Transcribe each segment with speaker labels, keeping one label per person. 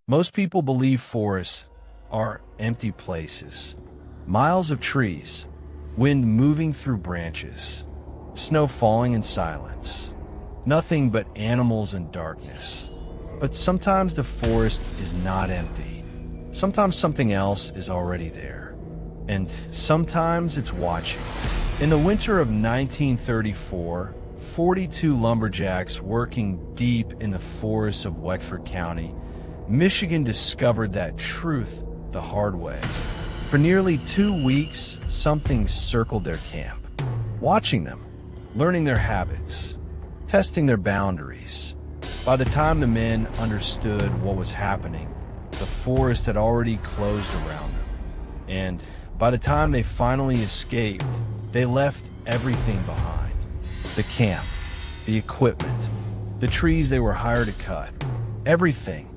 Speaker 1: Most people believe forests are empty places. Miles of trees, wind moving through branches, snow falling in silence. Nothing but animals and darkness. But sometimes the forest is not empty. Sometimes something else is already there. And sometimes it's watching. In the winter of 1934, 42 lumberjacks working deep in the forests of Wexford County, Michigan discovered that truth the hard way. For nearly 2 weeks, something circled their camp, watching them, learning their habits, testing their boundaries. By the time the men understood what was happening, the forest had already closed around them. And by the time they finally escaped, they left everything behind. The camp, the equipment, the trees they were hired to cut, everything.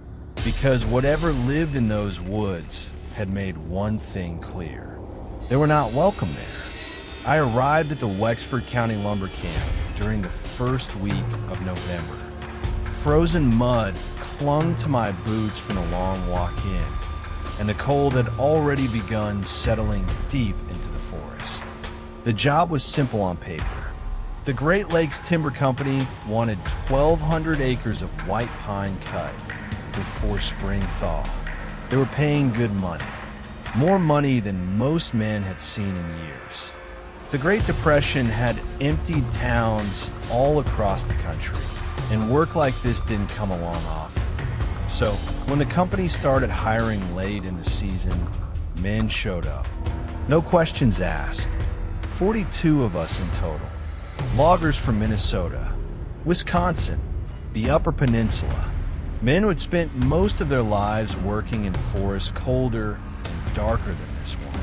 Speaker 1: Because whatever lived in those woods had made one thing clear. They were not welcome there. I arrived at the Wexford County Lumber Camp during the first week of November. Frozen mud clung to my boots from the long walk in, and the cold had already begun settling deep into the forest. The job was simple on paper. The Great Lakes Timber Company wanted 1,200 acres of white pine cut before spring thaw. They were paying good money, more money than most men had seen in years. The Great Depression had emptied towns all across the country, and work like this didn't come along often. So, when the company started hiring late in the season, men showed up. No questions asked. 42 of us in total. Loggers from Minnesota, Wisconsin, the Upper Peninsula. Men who had spent most of their lives working in forests colder and darker than this one.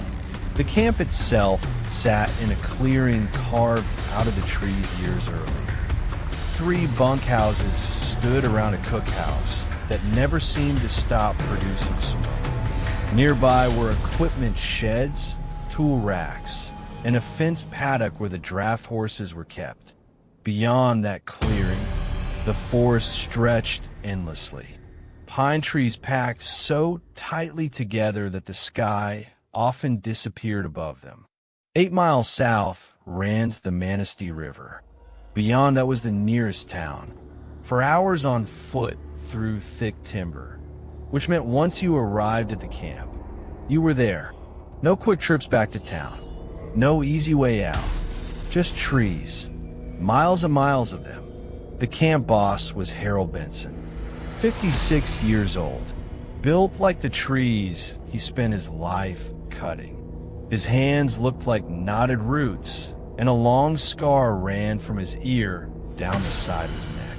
Speaker 1: The camp itself sat in a clearing carved out of the trees years earlier. 3 bunkhouses stood around a cookhouse that never seemed to stop producing smoke. Nearby were equipment sheds, tool racks, and a fenced paddock where the draft horses were kept. Beyond that clearing, the forest stretched endlessly. Pine trees packed so tightly together that the sky often disappeared above them. 8 miles south ran the Manistee River. Beyond that was the nearest town. For hours on foot through thick timber, which meant once you arrived at the camp, you were there. No quick trips back to town. No easy way out. Just trees. Miles and miles of them. The camp boss was Harold Benson, 56 years old. Built like the trees he spent his life cutting. His hands looked like knotted roots, and a long scar ran from his ear down the side of his neck.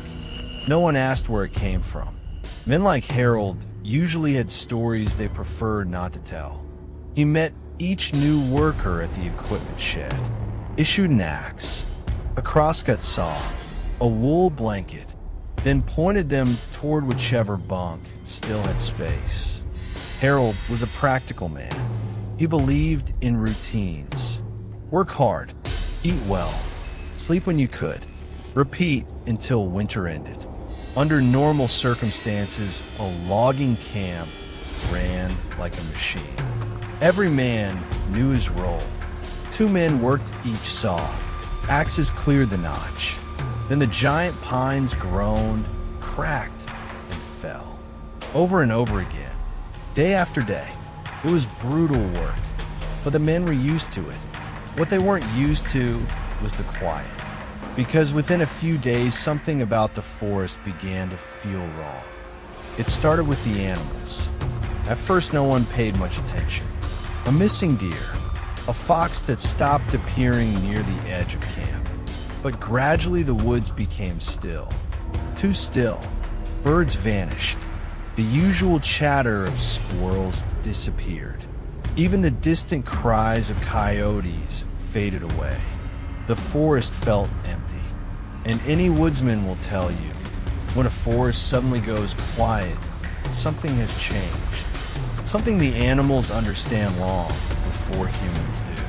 Speaker 1: No one asked where it came from. Men like Harold usually had stories they preferred not to tell. He met each new worker at the equipment shed, issued an axe, a crosscut saw, a wool blanket, then pointed them toward whichever bunk still had space. Harold was a practical man. He believed in routines. Work hard, eat well, sleep when you could, repeat until winter ended. Under normal circumstances, a logging camp ran like a machine. Every man knew his role. 2 men worked each saw. Axes cleared the notch. Then the giant pines groaned, cracked, and fell. Over and over again, day after day. It was brutal work, but the men were used to it. What they weren't used to was the quiet. Because within a few days, something about the forest began to feel wrong. It started with the animals. At first, no one paid much attention. A missing deer, a fox that stopped appearing near the edge of camp. But gradually the woods became still. Too still. Birds vanished. The usual chatter of squirrels disappeared. Even the distant cries of coyotes faded away. The forest felt empty. And any woodsman will tell you, when a forest suddenly goes quiet, something has changed. Something the animals understand long before humans do.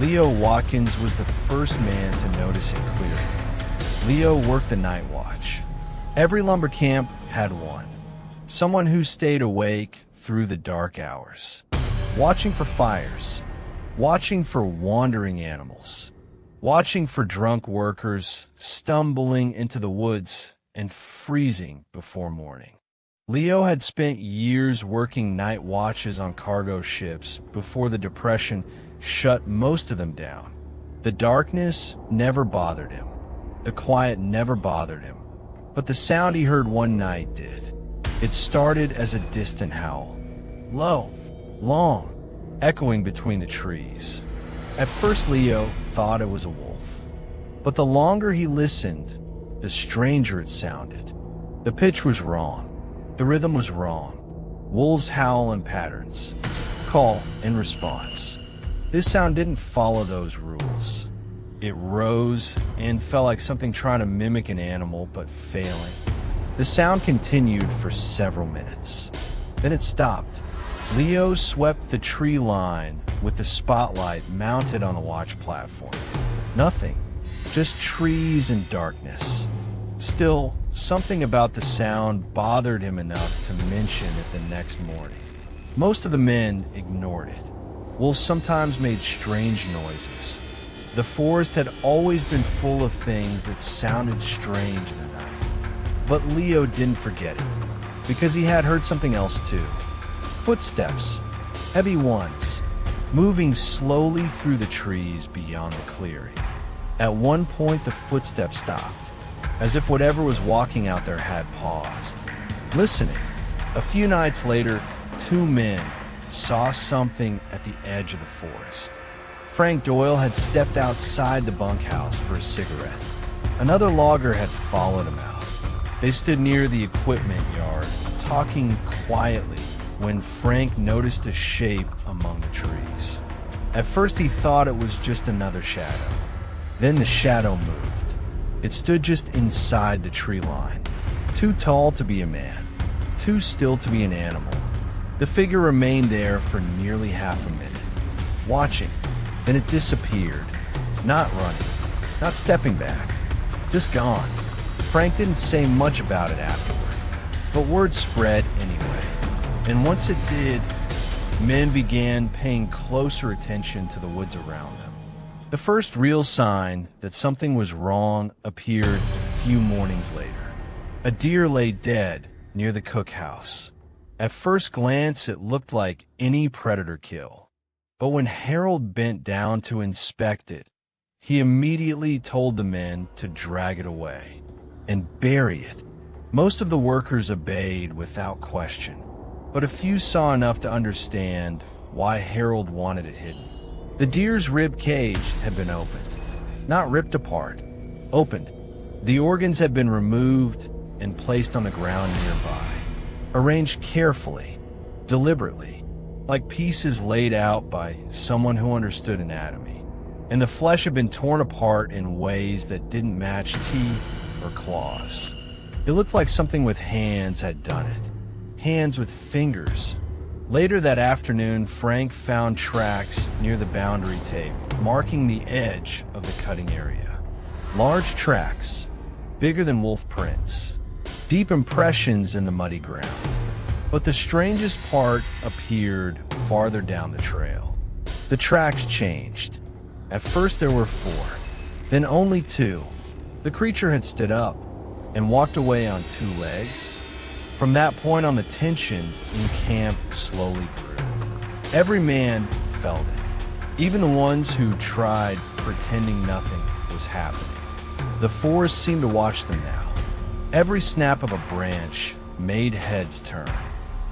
Speaker 1: Leo Watkins was the first man to notice it clearly. Leo worked the night watch. Every lumber camp had one. Someone who stayed awake through the dark hours, watching for fires, watching for wandering animals, watching for drunk workers stumbling into the woods and freezing before morning. Leo had spent years working night watches on cargo ships before the Depression shut most of them down. The darkness never bothered him. The quiet never bothered him. But the sound he heard one night did. It started as a distant howl, low, long, echoing between the trees. At first, Leo thought it was a wolf. But the longer he listened, the stranger it sounded. The pitch was wrong. The rhythm was wrong. Wolves howl in patterns, call and response. This sound didn't follow those rules. It rose and felt like something trying to mimic an animal but failing. The sound continued for several minutes. Then it stopped. Leo swept the tree line with the spotlight mounted on the watch platform. Nothing, just trees and darkness. Still, something about the sound bothered him enough to mention it the next morning. Most of the men ignored it. Wolves sometimes made strange noises. The forest had always been full of things that sounded strange in the night. But Leo didn't forget it, because he had heard something else too. Footsteps, heavy ones, moving slowly through the trees beyond the clearing. At one point, the footsteps stopped, as if whatever was walking out there had paused, listening. A few nights later, two men saw something at the edge of the forest. Frank Doyle had stepped outside the bunkhouse for a cigarette. Another logger had followed him out. They stood near the equipment yard, talking quietly, when Frank noticed a shape among the trees. At first he thought it was just another shadow. Then the shadow moved. It stood just inside the tree line, too tall to be a man, too still to be an animal. The figure remained there for nearly half a minute, watching. Then it disappeared, not running, not stepping back, just gone. Frank didn't say much about it afterward, but word spread anyway. And once it did, men began paying closer attention to the woods around them. The first real sign that something was wrong appeared a few mornings later. A deer lay dead near the cookhouse. At first glance, it looked like any predator kill. But when Harold bent down to inspect it, he immediately told the men to drag it away and bury it. Most of the workers obeyed without question, but a few saw enough to understand why Harold wanted it hidden. The deer's rib cage had been opened, not ripped apart, opened. The organs had been removed and placed on the ground nearby, arranged carefully, deliberately, like pieces laid out by someone who understood anatomy. And the flesh had been torn apart in ways that didn't match teeth or claws. It looked like something with hands had done it, hands with fingers. Later that afternoon, Frank found tracks near the boundary tape, marking the edge of the cutting area. Large tracks, bigger than wolf prints, deep impressions in the muddy ground. But the strangest part appeared farther down the trail. The tracks changed. At first there were 4, then only 2. The creature had stood up and walked away on 2 legs. From that point on, the tension in camp slowly grew. Every man felt it, even the ones who tried pretending nothing was happening. The forest seemed to watch them now. Every snap of a branch made heads turn.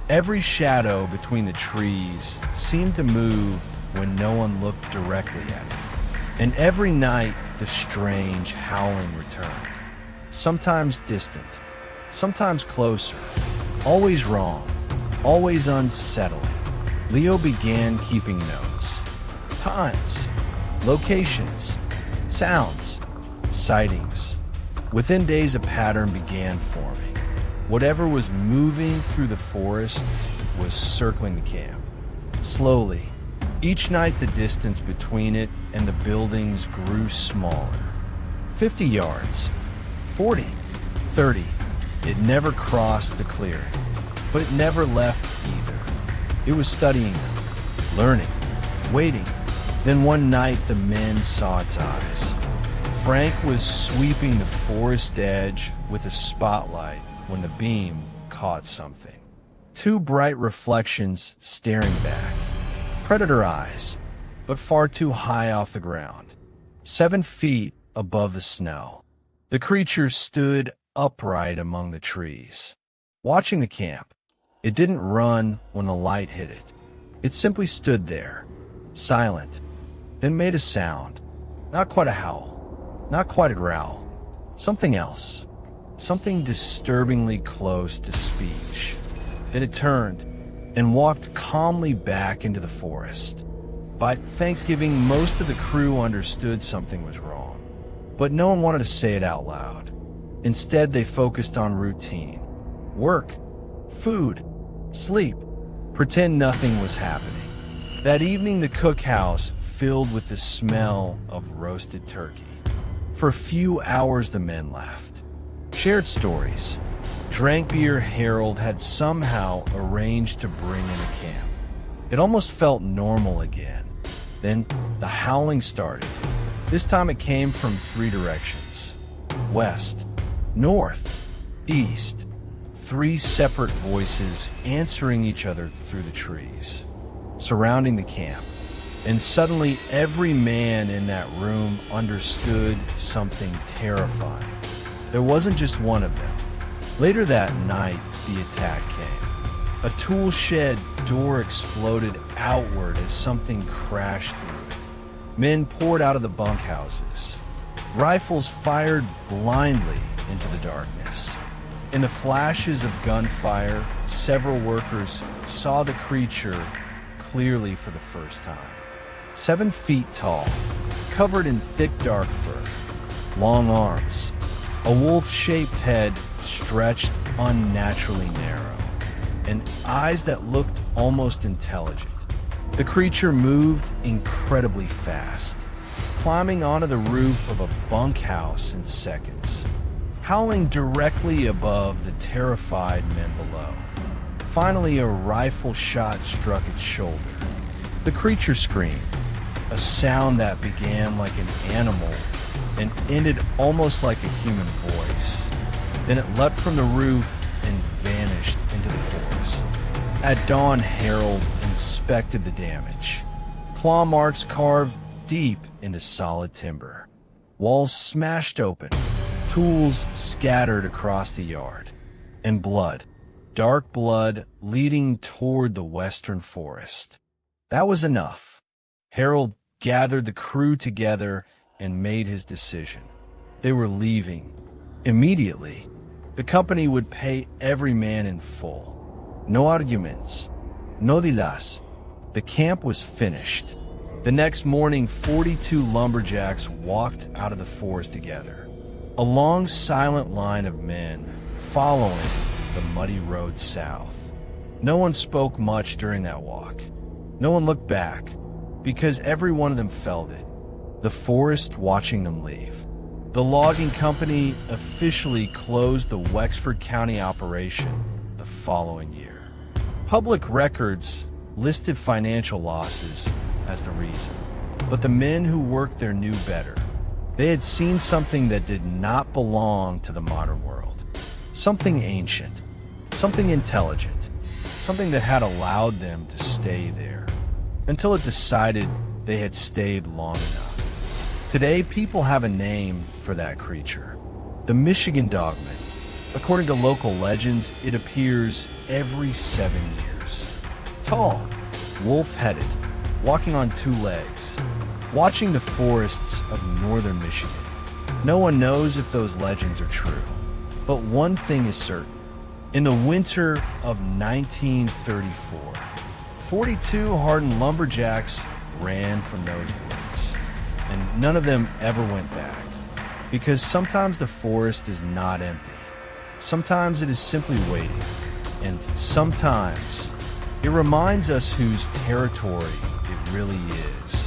Speaker 1: Every shadow between the trees seemed to move when no one looked directly at it. And every night the strange howling returned, sometimes distant, sometimes closer, always wrong, always unsettling. Leo began keeping notes. Times, locations, sounds, sightings. Within days, a pattern began forming. Whatever was moving through the forest was circling the camp. Slowly, each night the distance between it and the buildings grew smaller. 50 yards, 40, 30. It never crossed the clearing. but it never left either. It was studying them, learning, waiting. Then one night the men saw its eyes. Frank was sweeping the forest edge with a spotlight when the beam caught something. Two bright reflections staring back. Predator eyes, but far too high off the ground. 7 feet above the snow. The creature stood upright among the trees, watching the camp. It didn't run when the light hit it. It simply stood there, silent, then made a sound. Not quite a howl, not quite a growl. Something else. Something disturbingly close to speech. Then it turned and walked calmly back into the forest. By Thanksgiving, most of the crew understood something was wrong, but no one wanted to say it out loud. Instead, they focused on routine. Work, food, sleep, pretend nothing was happening. That evening, the cookhouse filled with the smell of roasted turkey. For a few hours, the men laughed, shared stories, drank beer Harold had somehow arranged to bring into camp. It almost felt normal again. Then the howling started. This time it came from 3 directions: west, north, east. 3 separate voices answering each other through the trees, surrounding the camp. And suddenly every man in that room understood something terrifying. There wasn't just one of them. Later that night, the attack came. A tool shed door exploded outward as something crashed through it. Men poured out of the bunkhouses. Rifles fired blindly into the darkness. In the flashes of gunfire, several workers saw the creature clearly for the first time. 7 feet tall, covered in thick dark fur, long arms, a wolf-shaped head stretched unnaturally narrow, and eyes that looked almost intelligent. The creature moved incredibly fast, climbing onto the roof of a bunkhouse in seconds, howling directly above the terrified men below. Finally, a rifle shot struck its shoulder. The creature screamed, a sound that began like an animal and ended almost like a human voice. Then it leapt from the roof and vanished into the forest. At dawn, Harold inspected the damage. Claw marks carved deep into solid timber. Walls smashed open. Tools scattered across the yard. And blood. Dark blood leading toward the western forest. That was enough. Harold gathered the crew together and made his decision. They were leaving. Immediately, the company would pay every man in full. No arguments. No dilas. The camp was finished. The next morning, 42 lumberjacks walked out of the forest together. A long, silent line of men following the muddy road south. No one spoke much during that walk. No one looked back, because every one of them felt it. The forest watching them leave. The logging company officially closed the Wexford County operation the following year. Public records listed financial losses as the reason, but the men who worked there knew better. They had seen something that did not belong to the modern world. Something ancient, something intelligent, something that had allowed them to stay there until it decided they had stayed long enough. Today, people have a name for that creature, the Michigan Dogman. According to local legends, it appears every 7 years. Tall, wolf-headed, walking on 2 legs, watching the forests of northern Michigan. No one knows if those legends are true, but one thing is certain. In the winter of 1934, 42 hardened lumberjacks ran from those woods, and none of them ever went back. Because sometimes the forest is not empty. Sometimes it is simply waiting. And sometimes it reminds us whose territory it really is.